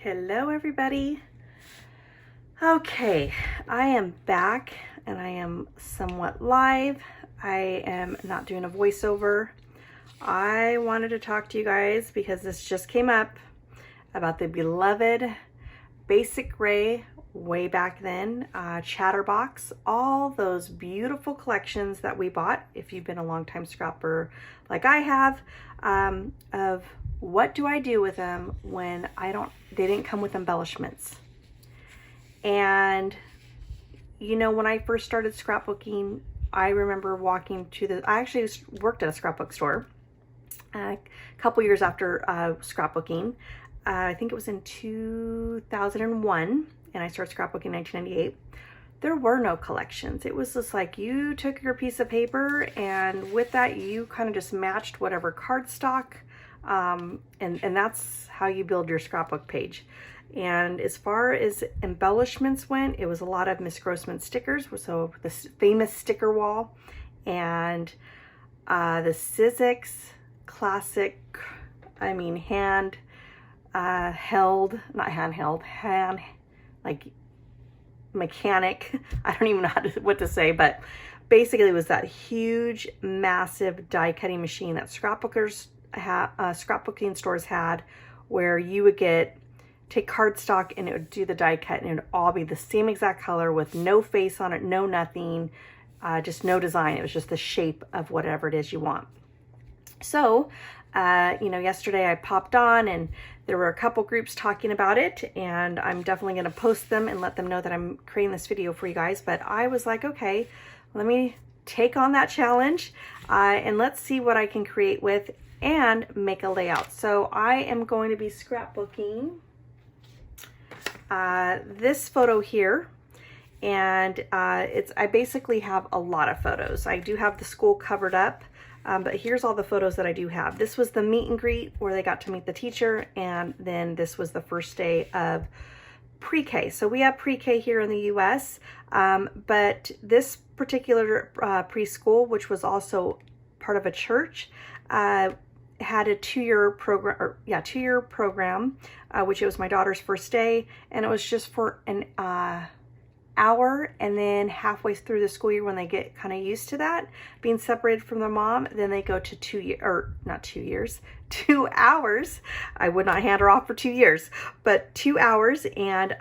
Hello everybody. Okay, I am back and I am somewhat live. I am not doing a voiceover. I wanted to talk to you guys because this just came up about the beloved Basic Gray way back then, Chatterbox, all those beautiful collections that we bought, if you've been a long-time scrapper like I have, of what do I do with them when they didn't come with embellishments. And you know, when I first started scrapbooking, I remember walking to I actually worked at a scrapbook store a couple years after scrapbooking. I think it was in 2001, and I started scrapbooking in 1998. There were no collections. It was just like you took your piece of paper, and with that you kind of just matched whatever cardstock, and that's how you build your scrapbook page. And as far as embellishments went, it was a lot of Miss Grossman stickers, so the famous sticker wall, and the Sizzix classic, hand like mechanic. I don't even know what to say, but basically it was that huge, massive die cutting machine that scrapbooking stores had, where you would take cardstock and it would do the die cut, and it would all be the same exact color with no face on it, no nothing, just no design. It was just the shape of whatever it is you want. So, yesterday I popped on and there were a couple groups talking about it, and I'm definitely going to post them and let them know that I'm creating this video for you guys. But I was like, okay, let me take on that challenge and let's see what I can create with and make a layout. So I am going to be scrapbooking this photo here, and I basically have a lot of photos. I do have the school covered up, but here's all the photos that I do have. This was the meet and greet where they got to meet the teacher, and then this was the first day of pre-K. So we have pre-K here in the US, but this particular preschool, which was also part of a church, had a two-year program, which it was my daughter's first day, and it was just for an hour, and then halfway through the school year, when they get kind of used to that, being separated from their mom, then they go to 2 hours. I would not hand her off for 2 years, but 2 hours. And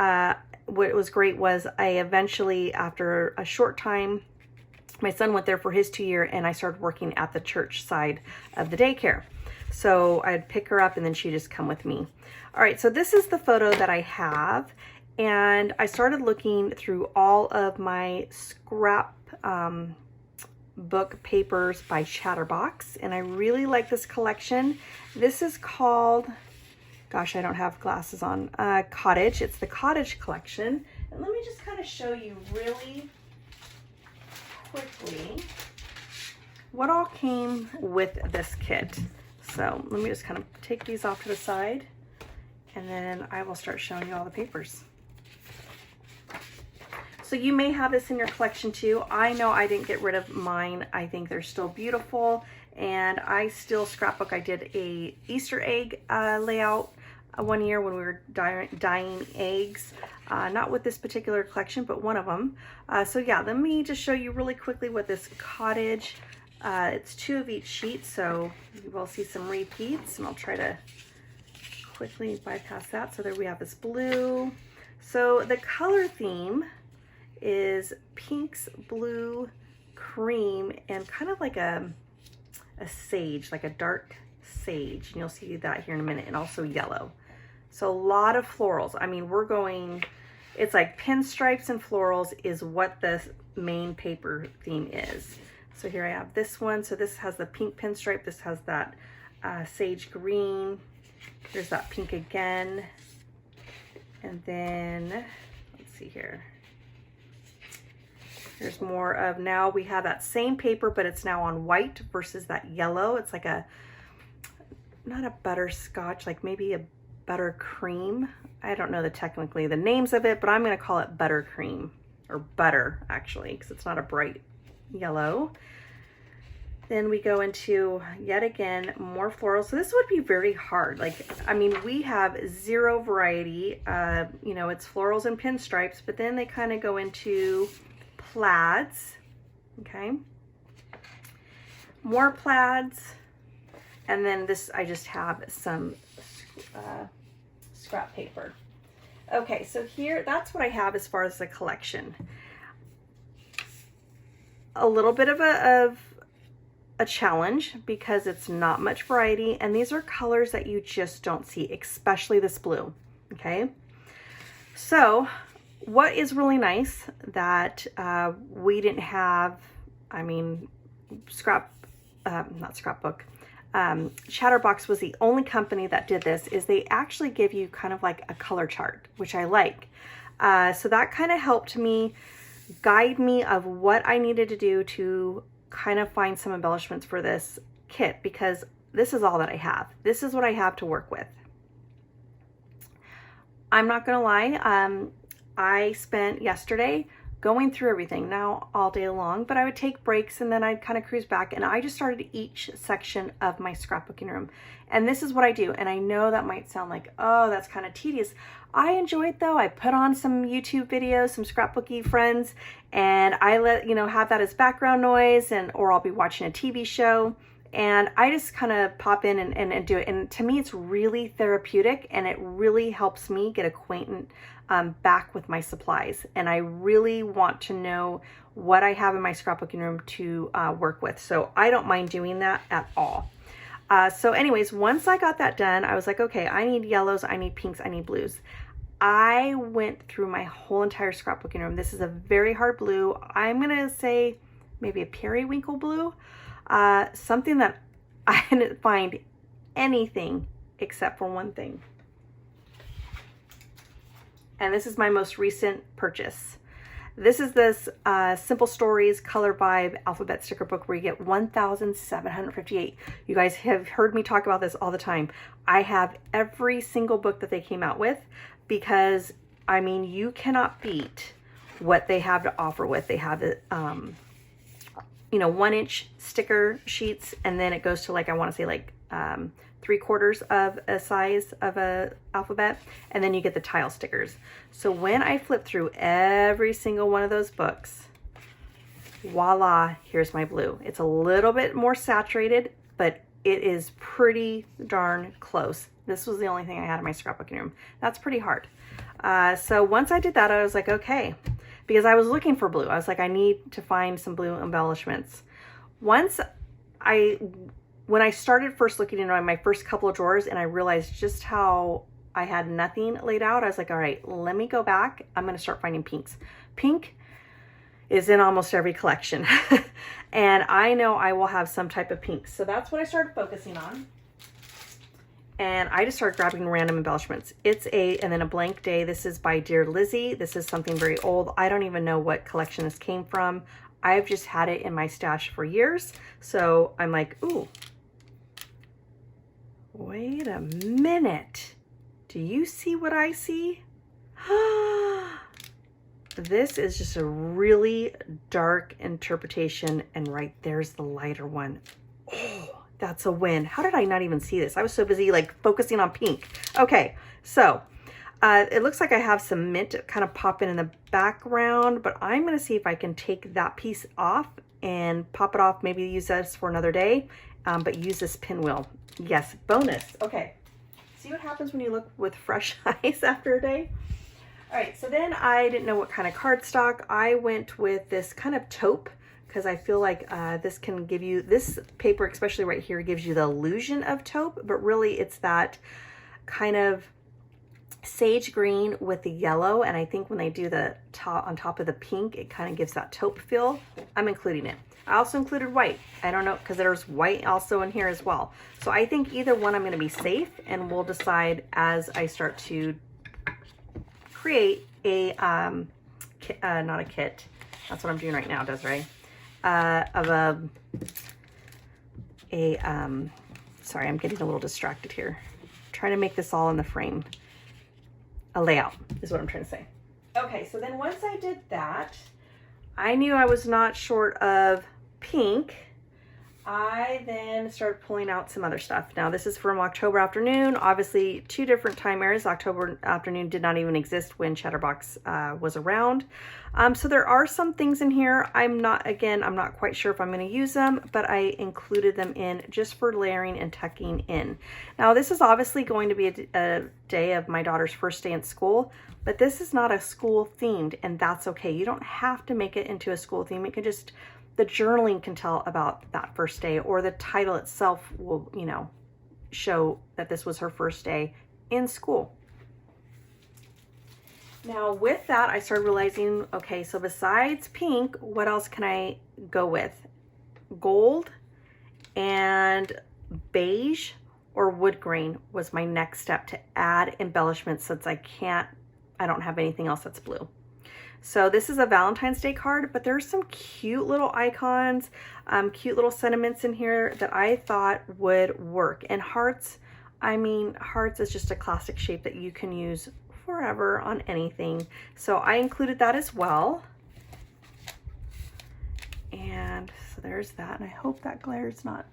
what was great was I eventually, after a short time, my son went there for his 2 year, and I started working at the church side of the daycare. So I'd pick her up and then she'd just come with me. All right, so this is the photo that I have. And I started looking through all of my scrap book papers by Chatterbox, and I really like this collection. This is called, gosh, I don't have glasses on, Cottage. It's the Cottage collection. And let me just kind of show you really quickly what all came with this kit. So let me just kind of take these off to the side, and then I will start showing you all the papers. So you may have this in your collection too. I know I didn't get rid of mine. I think they're still beautiful, and I still scrapbook. I did a Easter egg layout one year when we were dyeing eggs. Not with this particular collection, but one of them. So yeah, let me just show you really quickly what this Cottage, it's 2 of each sheet, so you will see some repeats, and I'll try to quickly bypass that. So there we have this blue. So the color theme is pinks, blue, cream, and kind of like a sage, like a dark sage, and you'll see that here in a minute, and also yellow. So a lot of florals. I mean, it's like pinstripes and florals is what the main paper theme is. So here I have this one. So this has the pink pinstripe. This has that sage green. There's that pink again. And then, let's see here. There's more of, now we have that same paper, but it's now on white versus that yellow. It's like not a butterscotch, like maybe a buttercream. I don't know technically the names of it, but I'm going to call it buttercream, or butter actually, because it's not a bright yellow. Then we go into, yet again, more florals. So this would be very hard. Like, I mean, we have zero variety. You know, it's florals and pinstripes, but then they kind of go into plaids, okay? More plaids. And then this, I just have some scrap paper. Okay, so here, that's what I have as far as the collection. A little bit of a challenge because it's not much variety, and these are colors that you just don't see, especially this blue, okay? So what is really nice that we didn't have, I mean, not scrapbook, Chatterbox was the only company that did this, is they actually give you kind of like a color chart, which I like. So that kind of helped me guide me of what I needed to do to kind of find some embellishments for this kit, because this is all that I have. This is what I have to work with. I'm not gonna lie, I spent yesterday going through everything, now all day long, but I would take breaks and then I'd kind of cruise back, and I just started each section of my scrapbooking room. And this is what I do, and I know that might sound like, oh, that's kind of tedious. I enjoy it though. I put on some YouTube videos, some scrapbooky friends, and I let, you know, have that as background noise, and or I'll be watching a TV show, and I just kind of pop in and do it. And to me, it's really therapeutic, and it really helps me get acquainted back with my supplies. And I really want to know what I have in my scrapbooking room to work with. So I don't mind doing that at all. So anyways, once I got that done, I was like, okay, I need yellows, I need pinks, I need blues. I went through my whole entire scrapbooking room. This is a very hard blue. I'm gonna say maybe a periwinkle blue, something that I didn't find anything except for one thing. And this is my most recent purchase. This is this Simple Stories Color Vibe Alphabet Sticker Book where you get 1,758. You guys have heard me talk about this all the time. I have every single book that they came out with because, I mean, you cannot beat what they have to offer with. They have, you know, 1-inch sticker sheets, and then it goes to like, I want to say like 3/4 of a size of a alphabet, and then you get the tile stickers. So when I flip through every single one of those books, voila, here's my blue. It's a little bit more saturated, but it is pretty darn close. This was the only thing I had in my scrapbooking room. That's pretty hard. So once I did that, I was like, okay, because I was looking for blue. I was like, I need to find some blue embellishments. When I started first looking into my first couple of drawers and I realized just how I had nothing laid out, I was like, all right, let me go back. I'm going to start finding pinks. Pink is in almost every collection. And I know I will have some type of pink. So that's what I started focusing on. And I just started grabbing random embellishments. And then a blank day. This is by Dear Lizzie. This is something very old. I don't even know what collection this came from. I've just had it in my stash for years. So I'm like, ooh, wait a minute. Do you see what I see? This is just a really dark interpretation, and right there's the lighter one. Oh, that's a win. How did I not even see this? I was so busy like focusing on pink. Okay, so it looks like I have some mint kind of popping in the background, but I'm going to see if I can take that piece off and pop it off, maybe use this for another day, but use this pinwheel. Yes, bonus. Okay, see what happens when you look with fresh eyes after a day? All right, so then I didn't know what kind of cardstock. I went with this kind of taupe because I feel like this can give you, this paper, especially right here, gives you the illusion of taupe, but really it's that kind of sage green with the yellow. And I think when they do the top on top of the pink, it kind of gives that taupe feel. I'm including it. I also included white. I don't know, because there's white also in here as well. So I think either one I'm going to be safe, and we'll decide as I start to create a, not a kit. That's what I'm doing right now, Desiree. Sorry, I'm getting a little distracted here. Trying to make this all in the frame. A layout is what I'm trying to say. Okay, so then once I did that, I knew I was not short of pink. I then started pulling out some other stuff. Now this is from October Afternoon. Obviously 2 different time eras. October Afternoon did not even exist when Chatterbox was around. So there are some things in here. I'm not quite sure if I'm going to use them, but I included them in just for layering and tucking in. Now this is obviously going to be a day of my daughter's first day in school, but this is not a school themed, and that's okay. You don't have to make it into a school theme. It can just, the journaling can tell about that first day, or the title itself will, you know, show that this was her first day in school. Now with that, I started realizing, okay, so besides pink, what else can I go with? Gold and beige or wood grain was my next step to add embellishments, since I don't have anything else that's blue. So this is a Valentine's Day card, but there's some cute little icons, cute little sentiments in here that I thought would work. And hearts, I mean, hearts is just a classic shape that you can use forever on anything. So I included that as well. And so there's that. And I hope that glare is not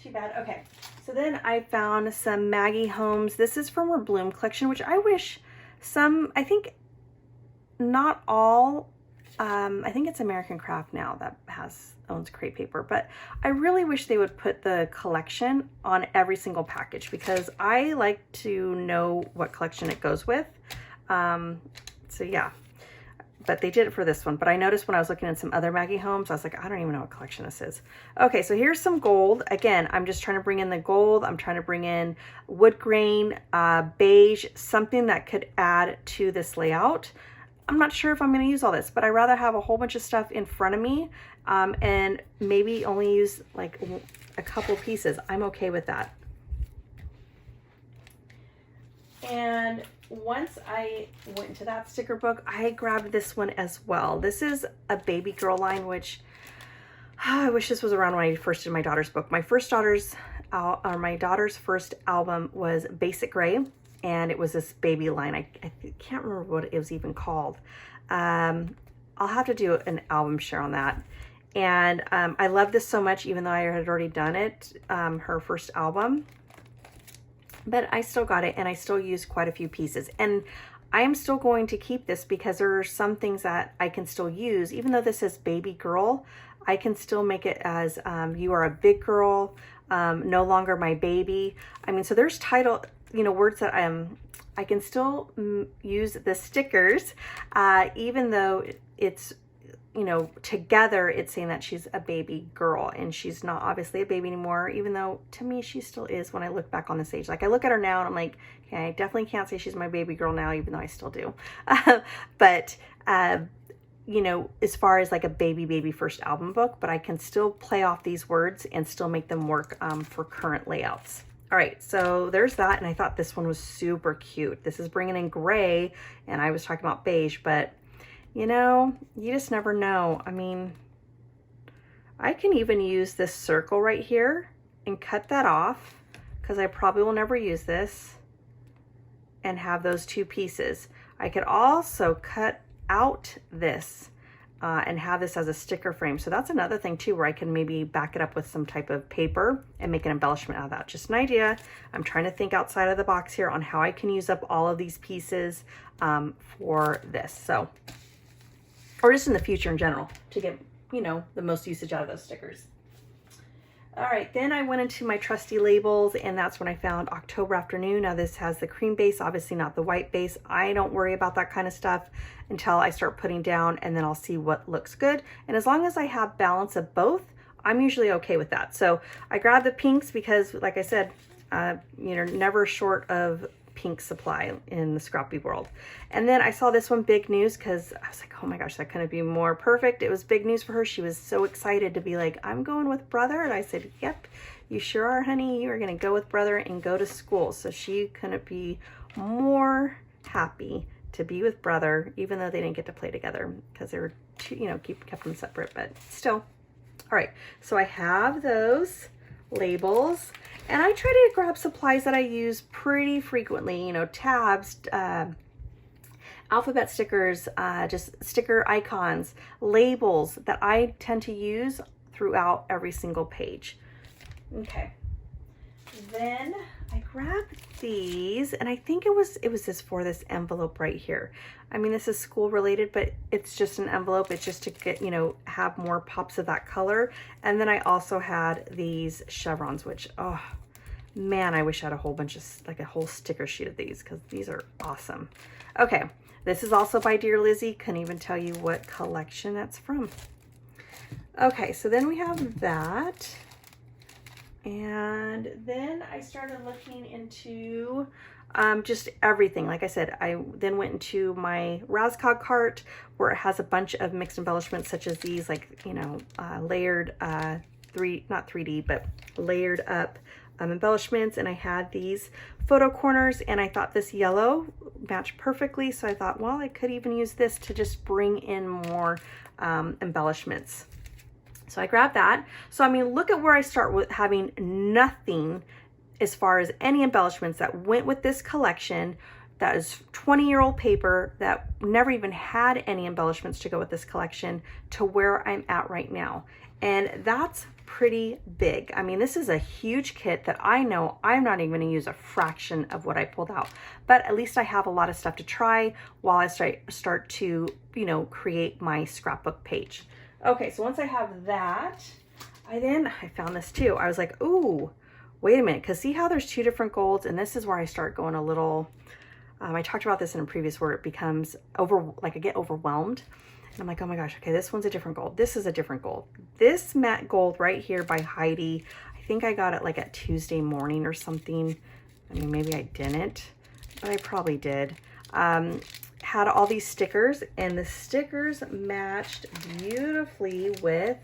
too bad. Okay, so then I found some Maggie Homes. This is from her Bloom collection, which I wish I think not all, I think it's American Craft now that owns crepe paper, but I really wish they would put the collection on every single package, because I like to know what collection it goes with. So yeah, but they did it for this one. But I noticed when I was looking at some other Maggie Homes, I was like, I don't even know what collection this is. Okay, so here's some gold. Again, I'm just trying to bring in the gold. I'm trying to bring in wood grain, beige, something that could add to this layout. I'm not sure if I'm going to use all this, but I'd rather have a whole bunch of stuff in front of me and maybe only use like a couple pieces. I'm okay with that. And once I went into that sticker book, I grabbed this one as well. This is a baby girl line, which I wish this was around when I first did my daughter's book. My daughter's first album was Basic Gray, and it was this baby line. I can't remember what it was even called. I'll have to do an album share on that. And I love this so much, even though I had already done it, her first album. But I still got it, and I still used quite a few pieces. And I am still going to keep this because there are some things that I can still use. Even though this says baby girl, I can still make it as you are a big girl, no longer my baby. I mean, so there's words that I can still use the stickers, even though it's, together it's saying that she's a baby girl, and she's not obviously a baby anymore, even though to me she still is when I look back on this age. Like I look at her now and I'm like, okay, I definitely can't say she's my baby girl now, even though I still do. But as far as like a baby first album book, but I can still play off these words and still make them work for current layouts. All right, so there's that, and I thought this one was super cute. This is bringing in gray, and I was talking about beige, but you just never know. I mean, I can even use this circle right here and cut that off, because I probably will never use this, and have those two pieces. I could also cut out this and have this as a sticker frame. So that's another thing too, where I can maybe back it up with some type of paper and make an embellishment out of that. Just an idea. I'm trying to think outside of the box here on how I can use up all of these pieces for this. So, or just in the future in general to get, the most usage out of those stickers. All right, then I went into my trusty labels, and that's when I found October Afternoon. Now this has the cream base, obviously not the white base. I don't worry about that kind of stuff until I start putting down, and then I'll see what looks good. And as long as I have balance of both, I'm usually okay with that. So I grabbed the pinks because, like I said, never short of pink supply in the scrappy world. And then I saw this one, Big News, because I was like, oh my gosh, that couldn't be more perfect. It was big news for her. She was so excited to be like, I'm going with brother. And I said, yep, you sure are, honey. You are going to go with brother and go to school. So she couldn't be more happy to be with brother, even though they didn't get to play together because they were kept them separate, but still. All right, so I have those labels, and I try to grab supplies that I use pretty frequently, tabs, alphabet stickers, just sticker icons, labels that I tend to use throughout every single page. Okay. Then I grabbed these, and I think it was this for this envelope right here. I mean, this is school related, but it's just an envelope. It's just to get, you know, have more pops of that color. And then I also had these chevrons, which, oh man, I wish I had a whole bunch of, like a whole sticker sheet of these, because these are awesome. Okay, this is also by Dear Lizzie. Couldn't even tell you what collection that's from. Okay, so then we have that. And then I started looking into just everything. Like I said, I then went into my Razzcog cart where it has a bunch of mixed embellishments such as these, like, you know, layered, not 3D, but layered up embellishments. And I had these photo corners, and I thought this yellow matched perfectly. So I thought, well, I could even use this to just bring in more embellishments. So I grabbed that. So, I mean, look at where I start with having nothing as far as any embellishments that went with this collection. That is 20-year-old paper that never even had any embellishments to go with this collection, to where I'm at right now. And that's pretty big. I mean, this is a huge kit that I know I'm not even going to use a fraction of what I pulled out. But at least I have a lot of stuff to try while I start to, you know, create my scrapbook page. Okay, so once I have that, I found this too. I was like, ooh, wait a minute, because see how there's two different golds, and this is where I start going a little, I talked about this in a previous where it becomes I get overwhelmed. And I'm like, oh my gosh, okay, this one's a different gold. This is a different gold. This matte gold right here by Heidi, I think I got it like at Tuesday morning or something. I mean, maybe I didn't, but I probably did. Had all these stickers, and the stickers matched beautifully with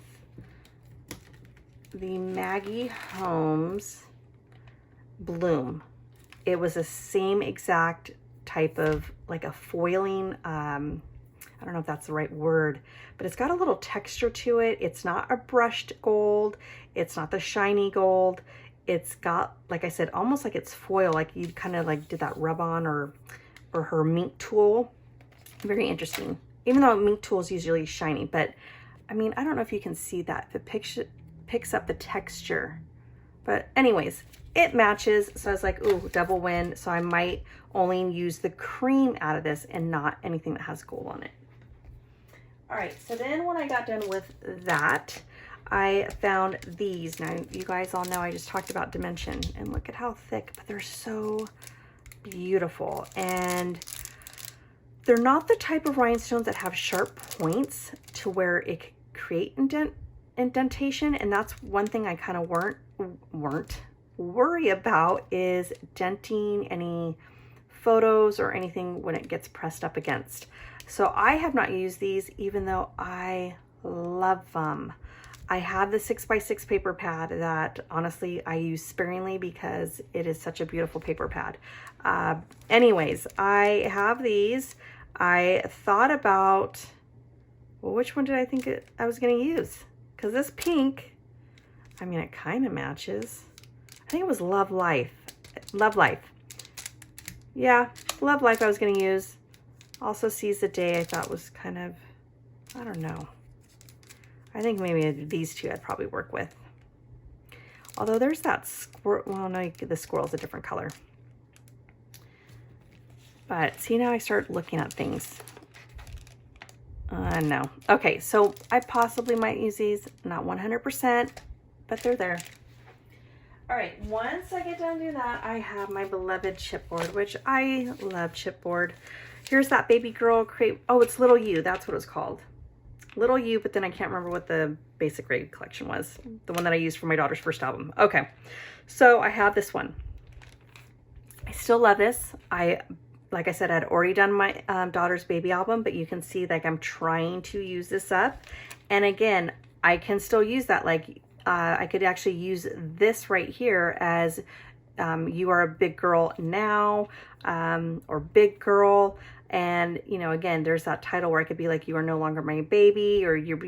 the Maggie Homes Bloom. It was the same exact type of, like a foiling, I don't know if that's the right word, but it's got a little texture to it. It's not a brushed gold. It's not the shiny gold. It's got, like I said, almost like it's foil, like you kind of like did that rub on or her mink tool. Very interesting. Even though mink tool is usually shiny, but I mean, I don't know if you can see that. If it picks up the texture. But anyways, it matches. So I was like, ooh, double win. So I might only use the cream out of this and not anything that has gold on it. All right, so then when I got done with that, I found these. Now, you guys all know I just talked about dimension, and look at how thick, but they're so beautiful. And they're not the type of rhinestones that have sharp points to where it could create indentation. And that's one thing I kind of weren't worry about, is denting any photos or anything when it gets pressed up against. So I have not used these, even though I love them. I have the 6x6 paper pad that honestly I use sparingly because it is such a beautiful paper pad. Anyways, I have these. I thought about, well, which one did I think I was going to use? Because this pink, I mean, it kind of matches. I think it was Love Life. Love Life. Yeah, Love Life I was going to use. Also Seize the Day I thought was kind of, I don't know. I think maybe these two I'd probably work with. Although there's that squirrel, well, no, the squirrel's a different color. But see, now I start looking at things. No. Okay, so I possibly might use these, not 100%, but they're there. All right, once I get done doing that, I have my beloved chipboard, which I love chipboard. Here's that baby girl crepe. Oh, it's Little You. That's what it's called. Little You, but then I can't remember what the basic grade collection was. The one that I used for my daughter's first album. Okay, so I have this one. I still love this. Like I said, I'd already done my daughter's baby album, but you can see like I'm trying to use this up. And again, I can still use that. Like I could actually use this right here as You Are a Big Girl Now, or Big Girl. And, you know, again, there's that title where I could be like, You Are No Longer My Baby, or You're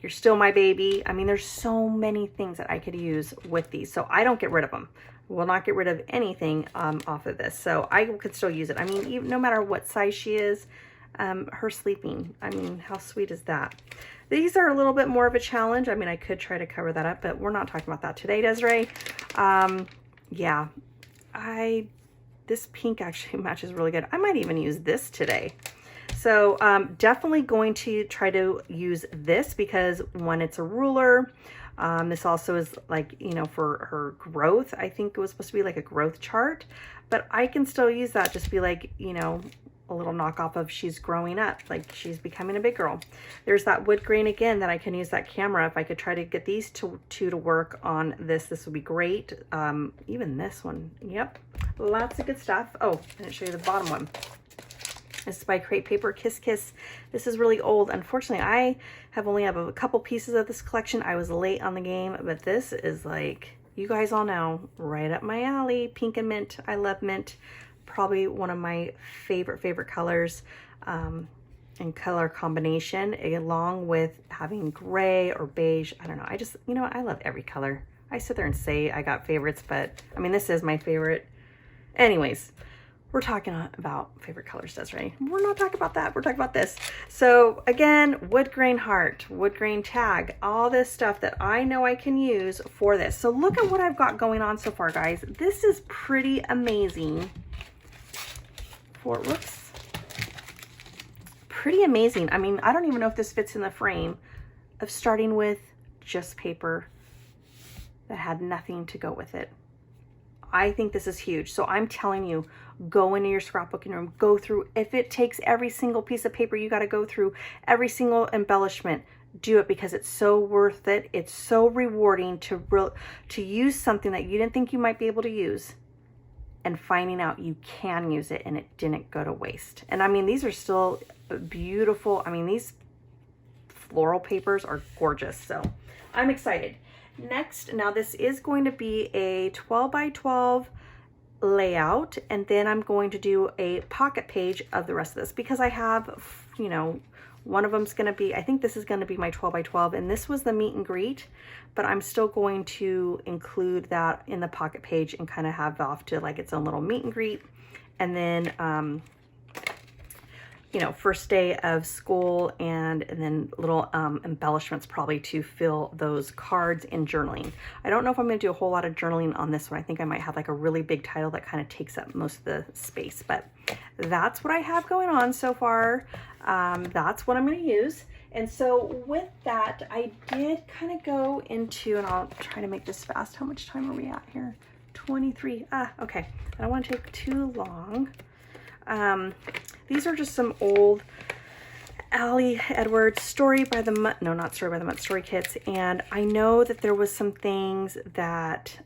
Still My Baby. I mean, there's so many things that I could use with these. So I don't get rid of them. Will not get rid of anything off of this. So I could still use it. I mean, even, no matter what size she is, her sleeping. I mean, how sweet is that? These are a little bit more of a challenge. I mean, I could try to cover that up, but we're not talking about that today, Desiree. Yeah, this pink actually matches really good. I might even use this today. So definitely going to try to use this because one, it's a ruler. This also is like, you know, for her growth. I think it was supposed to be like a growth chart, but I can still use that, just be like, you know, a little knockoff of she's growing up, like she's becoming a big girl. There's that wood grain again that I can use that camera. If I could try to get these two to work on this would be great. Even this one, yep, lots of good stuff. Oh, I didn't show you the bottom one. This is by Crate Paper, Kiss Kiss. This is really old. Unfortunately, I only have a couple pieces of this collection. I was late on the game, but this is like, you guys all know, right up my alley. Pink and mint. I love mint. Probably one of my favorite colors and color combination, along with having gray or beige. I don't know. I just, you know, I love every color. I sit there and say I got favorites, but I mean, this is my favorite. Anyways, we're talking about favorite colors, Desiree. We're not talking about that. We're talking about this. So again, wood grain heart, wood grain tag, all this stuff that I know I can use for this. So look at what I've got going on so far, guys. This is pretty amazing. Whoops. Pretty amazing. I mean, I don't even know if this fits in the frame of starting with just paper that had nothing to go with it. I think this is huge. So I'm telling you, go into your scrapbooking room, go through, if it takes every single piece of paper, you got to go through every single embellishment, do it, because it's so worth it. It's so rewarding to use something that you didn't think you might be able to use, and finding out you can use it and it didn't go to waste. And I mean, these are still beautiful. I mean, these floral papers are gorgeous. So I'm excited. Next, now this is going to be a 12 by 12 layout, and then I'm going to do a pocket page of the rest of this, because I have, you know, one of them's going to be, I think this is going to be my 12 by 12, and this was the meet and greet, but I'm still going to include that in the pocket page and kind of have off to like its own little meet and greet. And then you know, first day of school, and then little embellishments probably to fill those cards in journaling. I don't know if I'm going to do a whole lot of journaling on this one. I think I might have like a really big title that kind of takes up most of the space, but that's what I have going on so far. That's what I'm going to use. And so with that, I did kind of go into, and I'll try to make this fast. How much time are we at here? 23. Okay. I don't want to take too long. These are just some old Allie Edwards Story by the Mutt, no, not Story by the Mutt, Story Kits. And I know that there was some things that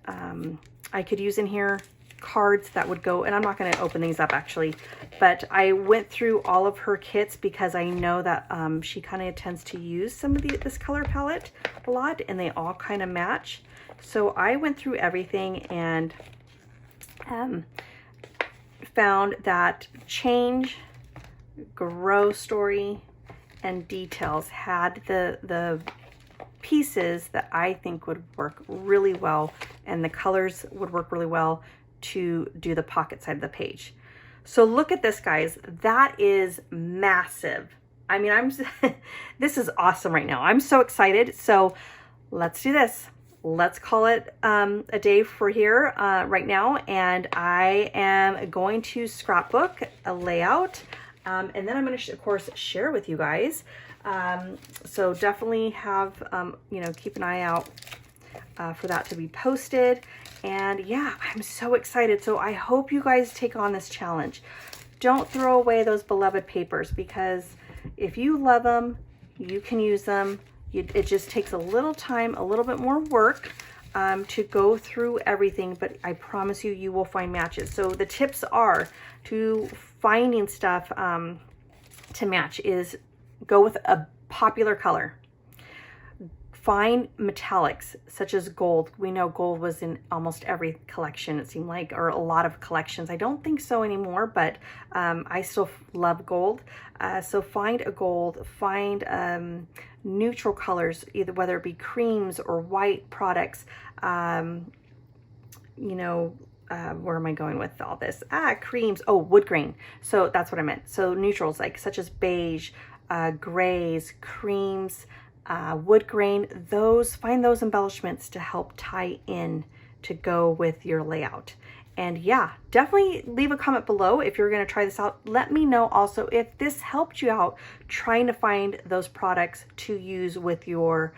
I could use in here, cards that would go, and I'm not going to open these up actually, but I went through all of her kits because I know that she kind of tends to use some of this color palette a lot, and they all kind of match. So I went through everything and found that Change, Grow Story, and Details had the pieces that I think would work really well, and the colors would work really well to do the pocket side of the page. So look at this, guys. That is massive. I mean, this is awesome right now. I'm so excited. So let's do this. Let's call it a day for here right now. And I am going to scrapbook a layout. And then I'm going to, of course, share with you guys. So definitely have, you know, keep an eye out for that to be posted. And yeah, I'm so excited. So I hope you guys take on this challenge. Don't throw away those beloved papers, because if you love them, you can use them. It just takes a little time, a little bit more work to go through everything, but I promise you, you will find matches. So the tips are to finding stuff to match is go with a popular color. Find metallics such as gold. We know gold was in almost every collection, it seemed like, or a lot of collections. I don't think so anymore, but I still love gold. So find a gold, find neutral colors, either whether it be creams or white products. You know, where am I going with all this? Creams. Oh, wood grain. So that's what I meant. So neutrals, like such as beige, grays, creams, wood grain, find those embellishments to help tie in to go with your layout. And yeah, definitely leave a comment below if you're going to try this out. Let me know also if this helped you out trying to find those products to use with your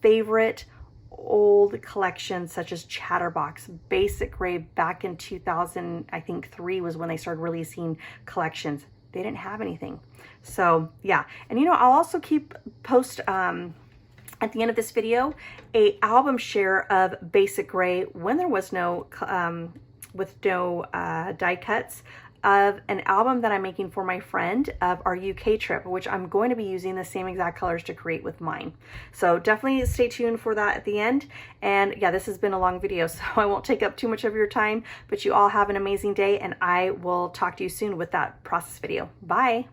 favorite old collections, such as Chatterbox. Basic Gray back in 2000, I think 3 was when they started releasing collections. They didn't have anything. So yeah, and you know, I'll also post at the end of this video a album share of Basic Gray when there was no die cuts, of an album that I'm making for my friend of our UK trip, which I'm going to be using the same exact colors to create with mine. So definitely stay tuned for that at the end. And yeah, this has been a long video, so I won't take up too much of your time, but you all have an amazing day, and I will talk to you soon with that process video. Bye.